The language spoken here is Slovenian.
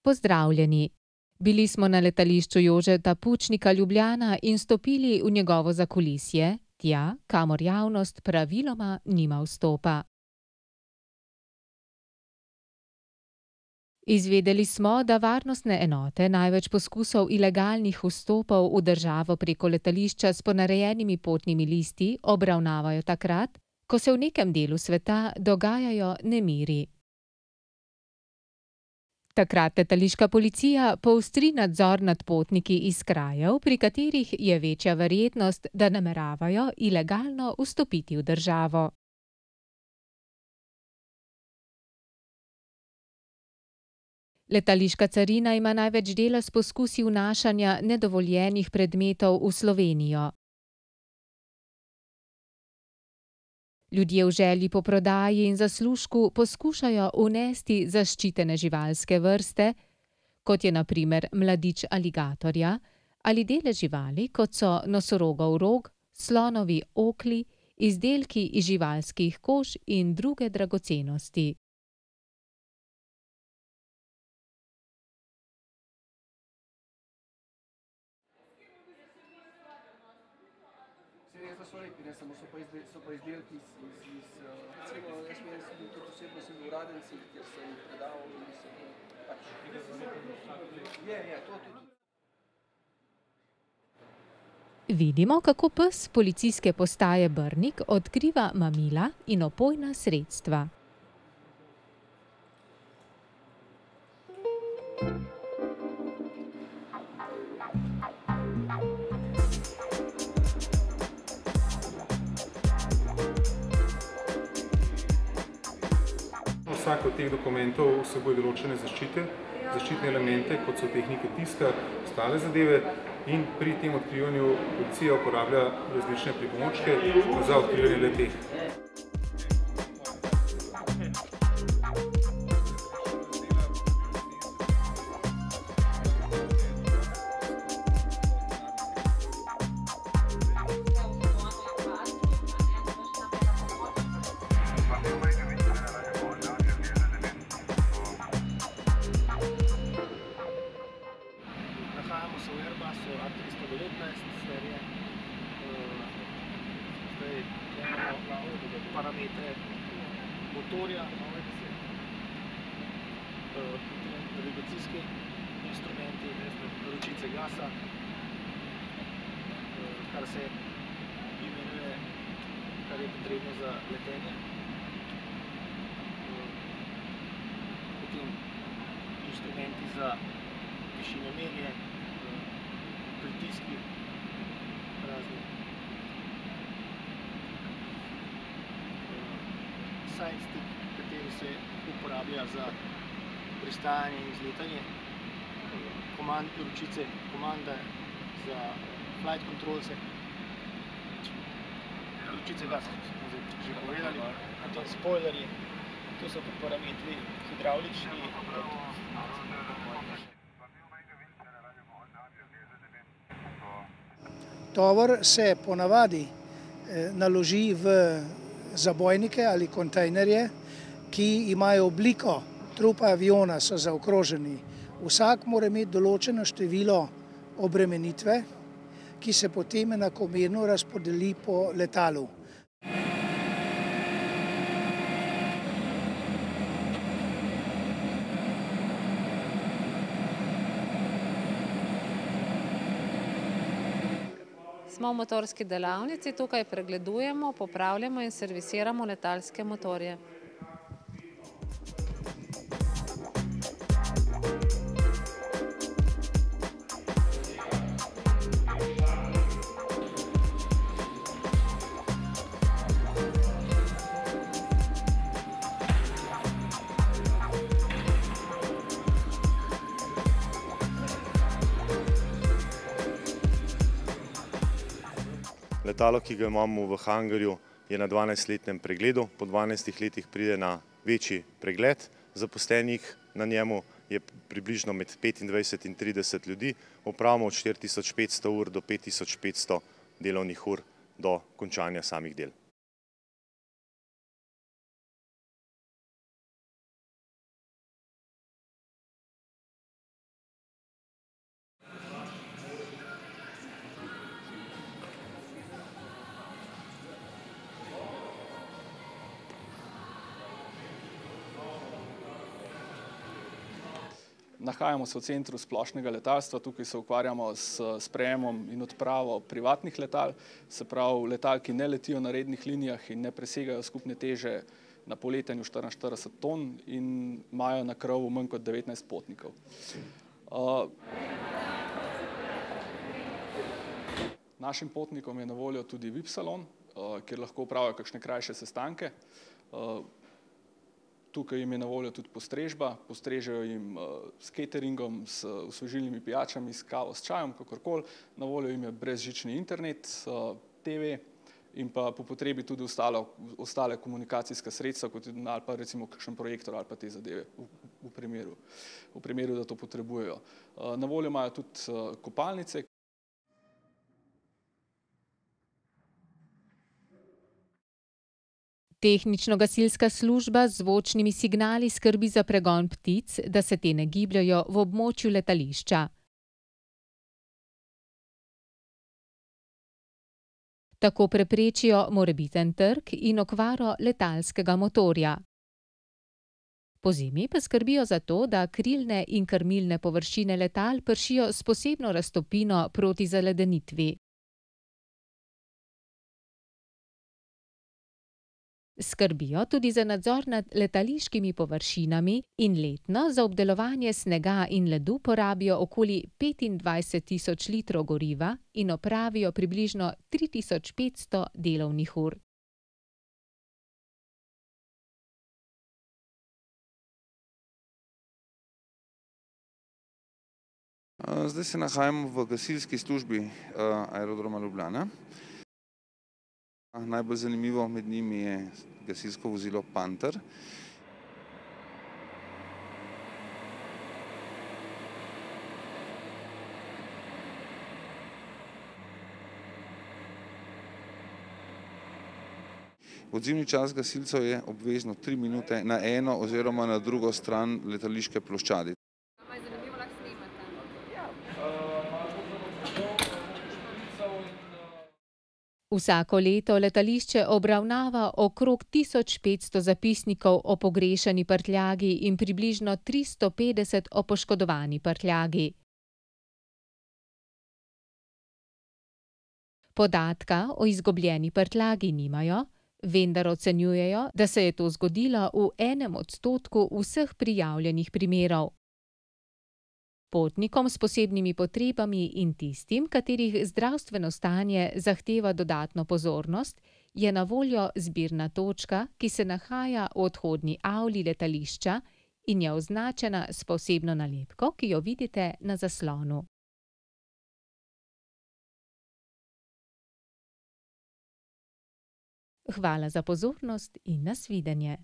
pozdravljeni. Bili smo na letališču Jožeta Pučnika Ljubljana in stopili v njegovo zakulisje, tja, kamor javnost praviloma nima vstopa. Izvedeli smo, da varnostne enote največ poskusov ilegalnih vstopov v državo preko letališča s ponarejenimi potnimi listi obravnavajo takrat, ko se v nekem delu sveta dogajajo nemiri. Takrat letališka policija poostri nadzor nad potniki iz krajev, pri katerih je večja verjetnost, da nameravajo ilegalno vstopiti v državo. Letališka carina ima največ dela s poskusi vnašanja nedovoljenih predmetov v Slovenijo. Ljudje v želji po prodaji in zaslužku poskušajo vnesti zaščitene živalske vrste, kot je na primer mladič aligatorja, ali dele živali, kot so nosorogov rog, slonovi okli, izdelki iz živalskih kož in druge dragocenosti. Res so lepi, ne samo so pa izdelki recimo, jaz sem bil tudi osebno v Radencih, kjer sem predaval in so pač to tudi. Vidimo, kako pes policijske postaje Brnik odkriva mamila in opojna sredstva. Vsak od teh dokumentov vsebuje določene zaščitne elemente, kot so tehnike tiska, ostale zadeve, in pri tem odkrivanju policija uporablja različne pripomočke za odkrivanje le-teh. Nahajamo se v Airbusu A319 serije. Zdaj imamo parametre motorja, navigacijski instrumenti, ročice gasa, kar se imenuje, kar je potrebno za letenje. Potem instrumenti za višinomerje, pritiski razni. Side stick, kateri se uporablja za pristajanje in vzletanje. Ročice komanda za flight controlse. Ročice gasa, smo že povedali. Spoilerji, to so parametri hidravlični. Tovor se ponavadi naloži v zabojnike ali kontejnerje, ki imajo obliko trupa aviona, so zaokroženi. Vsak mora imeti določeno število obremenitve, ki se potem enakomerno razpodeli po letalu. Smo v motorski delavnici, tukaj pregledujemo, popravljamo in servisiramo letalske motorje. Letalo, ki ga imamo v hangarju, je na 12-letnem pregledu. Po 12 letih pride na večji pregled. Zaposlenih na njemu je približno med 25 in 30 ljudi. Opravimo od 4500 ur do 5500 delovnih ur do končanja samih del. Nahajamo se v centru splošnega letalstva, tukaj se ukvarjamo s sprejemom in odpravo privatnih letal, se pravi letal, ki ne letijo na rednih linijah in ne presegajo skupne teže na poletanju 44 ton in imajo na krovu manj kot 19 potnikov. Našim potnikom je na voljo tudi VIP salon, kjer lahko opravijo kakšne krajše sestanke. Tukaj jim je na voljo tudi postrežba, postrežejo jim s cateringom, s osvežilnimi pijačami, s kavo, s čajem, kakorkoli. Na voljo jim je brezžični internet, TV in pa po potrebi tudi ostale komunikacijska sredstva, kot ali pa recimo kakšen projektor ali pa te zadeve v primeru, da to potrebujejo. Na voljo imajo tudi kopalnice. Tehnično-gasilska služba z zvočnimi signali skrbi za pregon ptic, da se te ne gibljajo v območju letališča. Tako preprečijo morebiten trk in okvaro letalskega motorja. Pozimi pa skrbijo za to, da krilne in krmilne površine letal pršijo s posebno raztopino proti zaledenitvi. Skrbijo tudi za nadzor nad letališkimi površinami in letno za obdelovanje snega in ledu porabijo okoli 25.000 litrov goriva in opravijo približno 3.500 delovnih ur. Zdaj se nahajamo v gasilski službi Aerodroma Ljubljana. Najbolj zanimivo med njimi je gasilsko vozilo Panther. Odzivni čas gasilcev je obvezno 3 minute na eno oziroma na drugo stran letališke ploščadi. Vsako leto letališče obravnava okrog 1500 zapisnikov o pogrešani prtljagi in približno 350 o poškodovani prtljagi. Podatka o izgubljeni prtljagi nimajo, vendar ocenjujejo, da se je to zgodilo v 1% vseh prijavljenih primerov. Potnikom s posebnimi potrebami in tistim, katerih zdravstveno stanje zahteva dodatno pozornost, je na voljo zbirna točka, ki se nahaja v odhodni avli letališča in je označena s posebno nalepko, ki jo vidite na zaslonu. Hvala za pozornost in nasvidenje.